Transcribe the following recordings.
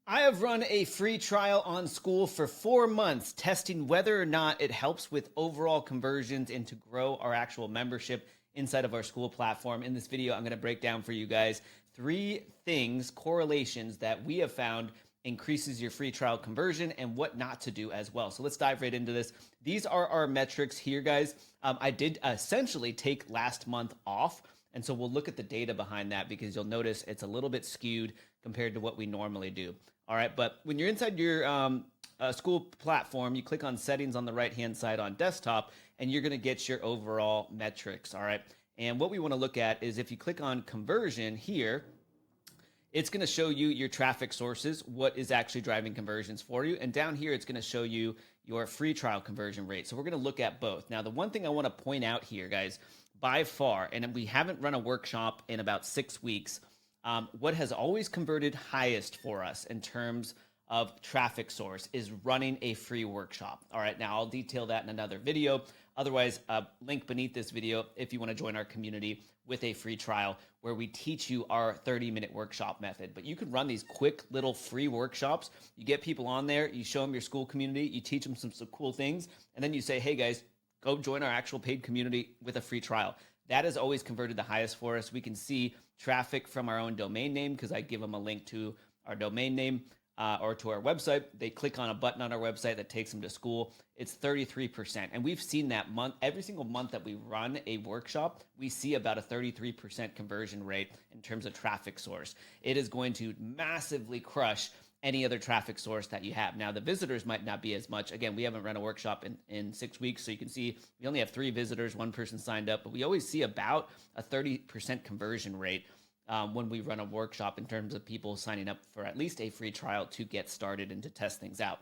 I have run a free trial on Skool for 4 months, testing whether or not it helps with overall conversions and to grow our actual membership inside of our Skool platform. In this video, I'm going to break down for you guys 3 correlations that we have found increases your free trial conversion and what not to do as well. So let's dive right into this. These are our metrics here, guys. I did essentially take last month off. And so we'll look at the data behind that because you'll notice it's a little bit skewed compared to what we normally do. All right, but when you're inside your Skool platform, you click on settings on the right-hand side on desktop, and you're gonna get your overall metrics, all right? And what we wanna look at is if you click on conversion here, it's going to show you your traffic sources, what is actually driving conversions for you. And down here, it's going to show you your free trial conversion rate. So we're going to look at both. Now, the one thing I want to point out here, guys, by far, and we haven't run a workshop in about 6 weeks, what has always converted highest for us in terms of traffic source is running a free workshop. All right, now I'll detail that in another video. Otherwise, link beneath this video if you want to join our community with a free trial where we teach you our 30-minute workshop method. But you can run these quick little free workshops. You get people on there, you show them your Skool community, you teach them some cool things, and then you say, hey guys, go join our actual paid community with a free trial. That has always converted the highest for us. We can see traffic from our own domain name because I give them a link to our domain name. Or to our website. They click on a button on our website that takes them to Skool. It's 33%. And we've seen that month, every single month that we run a workshop, we see about a 33% conversion rate in terms of traffic source. It is going to massively crush any other traffic source that you have. Now, the visitors might not be as much. Again, we haven't run a workshop in 6 weeks, so you can see we only have 3 visitors, 1 person signed up, but we always see about a 30% conversion rate when we run a workshop in terms of people signing up for at least a free trial to get started and to test things out.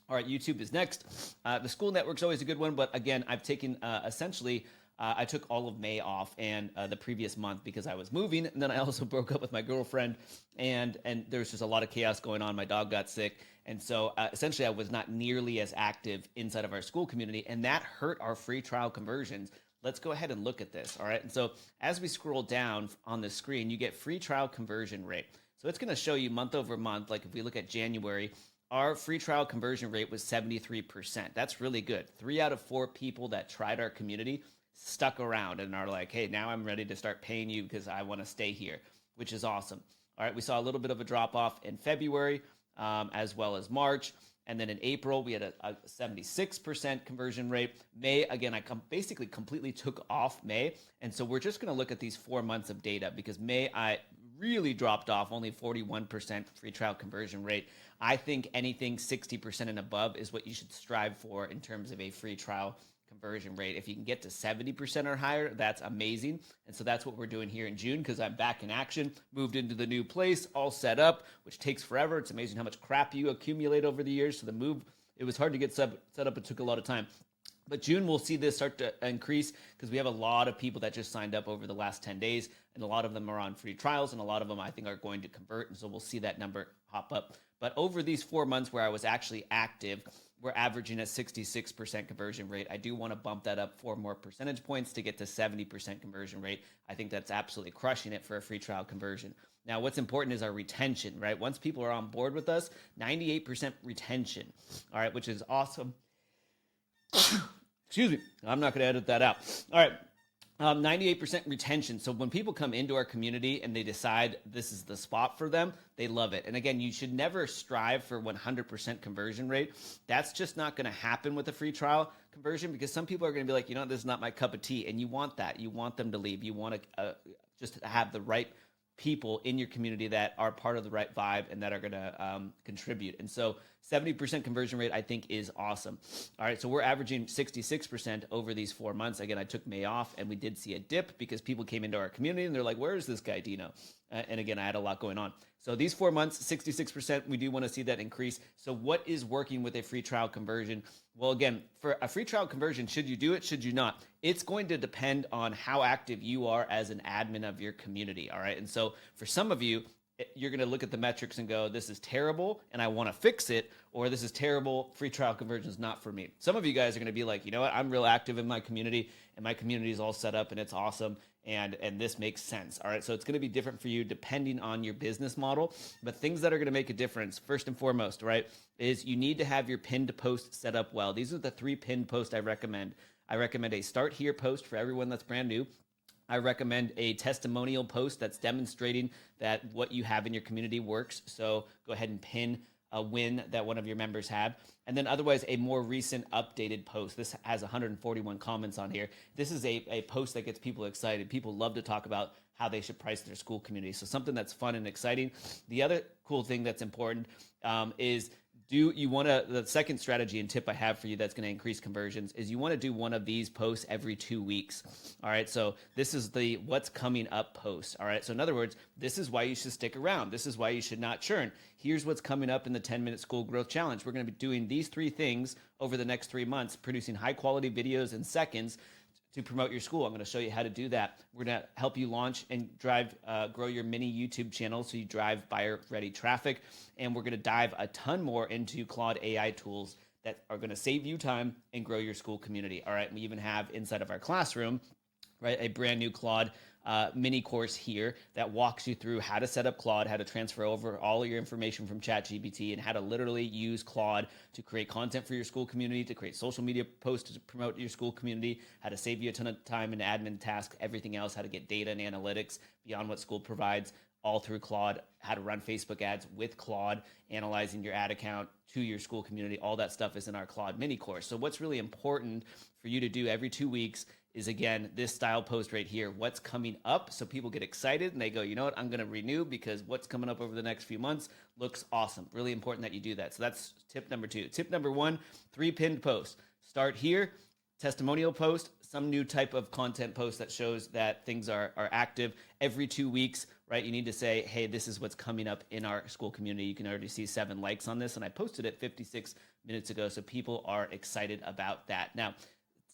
All right, YouTube is next. The Skool network's always a good one, but again, I've taken essentially, I took all of May off and the previous month because I was moving, and then I also broke up with my girlfriend, and there was just a lot of chaos going on. My dog got sick, and so essentially I was not nearly as active inside of our Skool community, and that hurt our free trial conversions. Let's go ahead and look at this, all right? And so as we scroll down on the screen, you get free trial conversion rate. So it's gonna show you month over month, like if we look at January, our free trial conversion rate was 73%. That's really good. 3 out of 4 people that tried our community stuck around and are like, hey, now I'm ready to start paying you because I wanna stay here, which is awesome. All right, we saw a little bit of a drop off in February as well as March. And then in April, we had a 76% conversion rate. May, again, I basically completely took off May. And so we're just going to look at these 4 months of data because May, I really dropped off, only 41% free trial conversion rate. I think anything 60% and above is what you should strive for in terms of a free trial conversion rate. If you can get to 70% or higher, that's amazing. And so that's what we're doing here in June because I'm back in action, moved into the new place, all set up, which takes forever. It's amazing how much crap you accumulate over the years. So the move, it was hard to get set up. It took a lot of time. But June, we'll see this start to increase because we have a lot of people that just signed up over the last 10 days, and a lot of them are on free trials, and a lot of them I think are going to convert, and so we'll see that number hop up. But over these 4 months where I was actually active, we're averaging a 66% conversion rate. I do want to bump that up 4 more percentage points to get to 70% conversion rate. I think that's absolutely crushing it for a free trial conversion. Now, what's important is our retention, right? Once people are on board with us, 98% retention, all right, which is awesome. Excuse me, I'm not going to edit that out. All right. 98% retention. So when people come into our community and they decide this is the spot for them, they love it. And again, you should never strive for 100% conversion rate. That's just not going to happen with a free trial conversion because some people are going to be like, you know, this is not my cup of tea. And you want that. You want them to leave. You want to just have the right people in your community that are part of the right vibe and that are going to contribute. And so 70% conversion rate, I think, is awesome. All right, so we're averaging 66% over these 4 months. Again, I took May off, and we did see a dip because people came into our community, and they're like, where is this guy, Dino? And again, I had a lot going on. So these 4 months, 66%, we do want to see that increase. So what is working with a free trial conversion? Well, again, for a free trial conversion, should you do it? Should you not? It's going to depend on how active you are as an admin of your community, all right? And so for some of you, you're going to look at the metrics and go, this is terrible and I want to fix it, or this is terrible, free trial conversion is not for me. Some of you guys are going to be like, you know what, I'm real active in my community and my community is all set up and it's awesome and this makes sense. All right, so it's going to be different for you depending on your business model, but things that are going to make a difference, first and foremost, right, is you need to have your pinned post set up well. These are the 3 pinned posts I recommend. I recommend a start here post for everyone that's brand new. I recommend a testimonial post that's demonstrating that what you have in your community works. So go ahead and pin a win that one of your members had. And then otherwise, a more recent updated post. This has 141 comments on here. This is a post that gets people excited. People love to talk about how they should price their Skool community. So something that's fun and exciting. The other cool thing that's important is the second strategy and tip I have for you that's going to increase conversions is you want to do one of these posts every 2 weeks. All right. So this is the what's coming up post. All right. So in other words, this is why you should stick around. This is why you should not churn. Here's what's coming up in the 10-minute Skool growth challenge. We're going to be doing these 3 things over the next 3 months, producing high quality videos in seconds to promote your Skool. I'm going to show you how to do that. We're going to help you launch and grow your mini YouTube channel so you drive buyer-ready traffic. And we're going to dive a ton more into Claude AI tools that are going to save you time and grow your Skool community. All right, we even have inside of our classroom, right, a brand new Claude mini course here that walks you through how to set up Claude, how to transfer over all of your information from ChatGPT, and how to literally use Claude to create content for your Skool community, to create social media posts to promote your Skool community, how to save you a ton of time in admin tasks, everything else, how to get data and analytics beyond what Skool provides, all through Claude, how to run Facebook ads with Claude, analyzing your ad account to your Skool community. All that stuff is in our Claude mini course. So what's really important for you to do every 2 weeks is, again, this style post right here, what's coming up, so people get excited and they go, you know what, I'm going to renew because what's coming up over the next few months looks awesome. Really important that you do that. So that's tip number 2. Tip number 1, 3 pinned posts. Start here, testimonial post, some new type of content post that shows that things are active every 2 weeks, right? You need to say, hey, this is what's coming up in our Skool community. You can already see 7 likes on this, and I posted it 56 minutes ago, so people are excited about that. Now,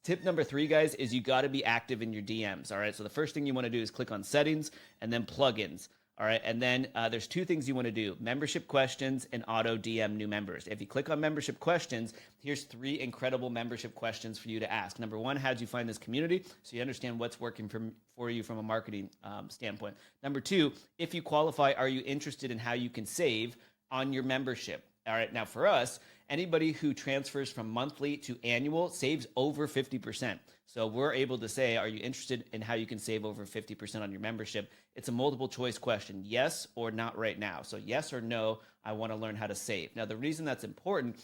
tip number 3, guys, is you got to be active in your DMs. All right. So the first thing you want to do is click on settings and then plugins. All right. And then there's 2 things you want to do: membership questions and auto DM new members. If you click on membership questions, here's 3 incredible membership questions for you to ask. Number 1, how'd you find this community? So you understand what's working for you from a marketing standpoint. Number 2, if you qualify, are you interested in how you can save on your membership? All right. Now for us, anybody who transfers from monthly to annual saves over 50%. So we're able to say, are you interested in how you can save over 50% on your membership? It's a multiple choice question, yes or not right now. So yes or no, I want to learn how to save. Now, the reason that's important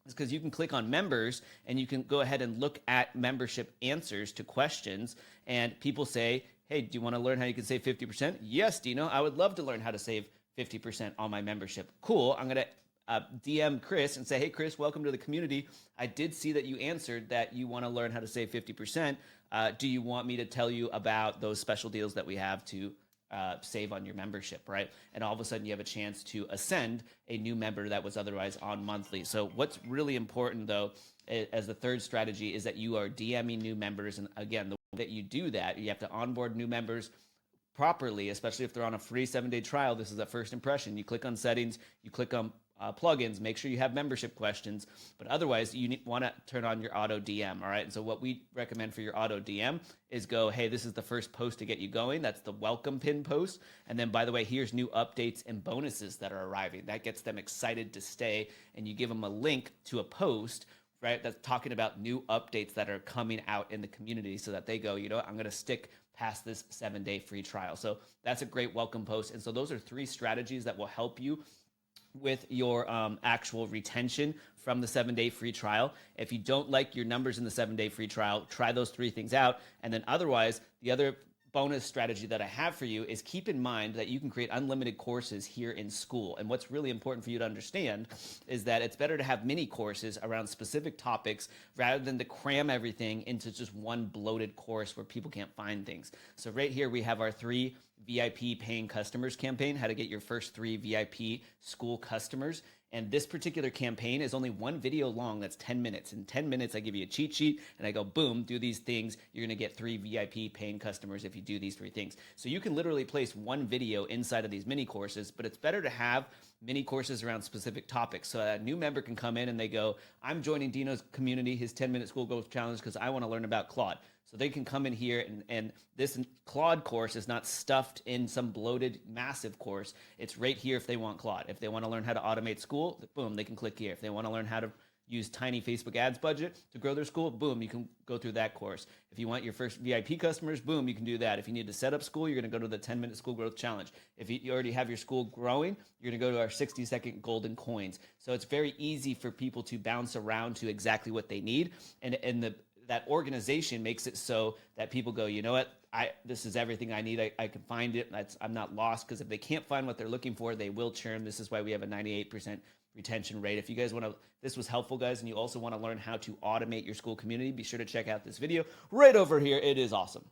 is because you can click on members and you can go ahead and look at membership answers to questions. And people say, hey, do you want to learn how you can save 50%? Yes, Dino, I would love to learn how to save 50% on my membership. Cool. I'm going to DM Chris and say, hey, Chris, welcome to the community. I did see that you answered that you want to learn how to save 50%. Do you want me to tell you about those special deals that we have to save on your membership, right? And all of a sudden you have a chance to ascend a new member that was otherwise on monthly. So what's really important, though, as the third strategy, is that you are DMing new members. And again, the way that you do that, you have to onboard new members properly, especially if they're on a free 7-day trial. This is a first impression. You click on settings, you click on plugins, make sure you have membership questions, but otherwise you want to turn on your auto DM. All right. And so what we recommend for your auto DM is go, hey, this is the first post to get you going. That's the welcome pin post. And then, by the way, here's new updates and bonuses that are arriving. That gets them excited to stay. And you give them a link to a post, right, that's talking about new updates that are coming out in the community so that they go, you know what, I'm going to stick past this 7-day free trial. So that's a great welcome post. And so those are 3 strategies that will help you with your actual retention from the 7-day free trial. If you don't like your numbers in the 7-day free trial, try those 3 things out. And then otherwise, the other bonus strategy that I have for you is keep in mind that you can create unlimited courses here in Skool. And what's really important for you to understand is that it's better to have mini courses around specific topics rather than to cram everything into just one bloated course where people can't find things. So right here, we have our 3 VIP paying customers campaign, how to get your first 3 VIP Skool customers. And this particular campaign is only 1 video long. That's 10 minutes. In 10 minutes, I give you a cheat sheet and I go, boom, do these things. You're going to get 3 VIP paying customers if you do these 3 things. So you can literally place 1 video inside of these mini courses, but it's better to have mini courses around specific topics. So a new member can come in and they go, I'm joining Dino's community, his 10-minute Skool Growth Challenge, because I want to learn about Claude. So they can come in here, and this Claude course is not stuffed in some bloated, massive course. It's right here if they want Claude. If they want to learn how to automate Skool, boom, they can click here. If they want to learn how to use tiny Facebook ads budget to grow their Skool, boom, you can go through that course. If you want your first VIP customers, boom, you can do that. If you need to set up Skool, you're going to go to the 10-minute Skool growth challenge. If you already have your Skool growing, you're going to go to our 60-second golden coins. So it's very easy for people to bounce around to exactly what they need. And that organization makes it so that people go, you know what, this is everything I need. I can find it. I'm not lost, because if they can't find what they're looking for, they will churn. This is why we have a 98% retention rate. If you guys want to, this was helpful, guys, and you also want to learn how to automate your Skool community, be sure to check out this video right over here. It is awesome.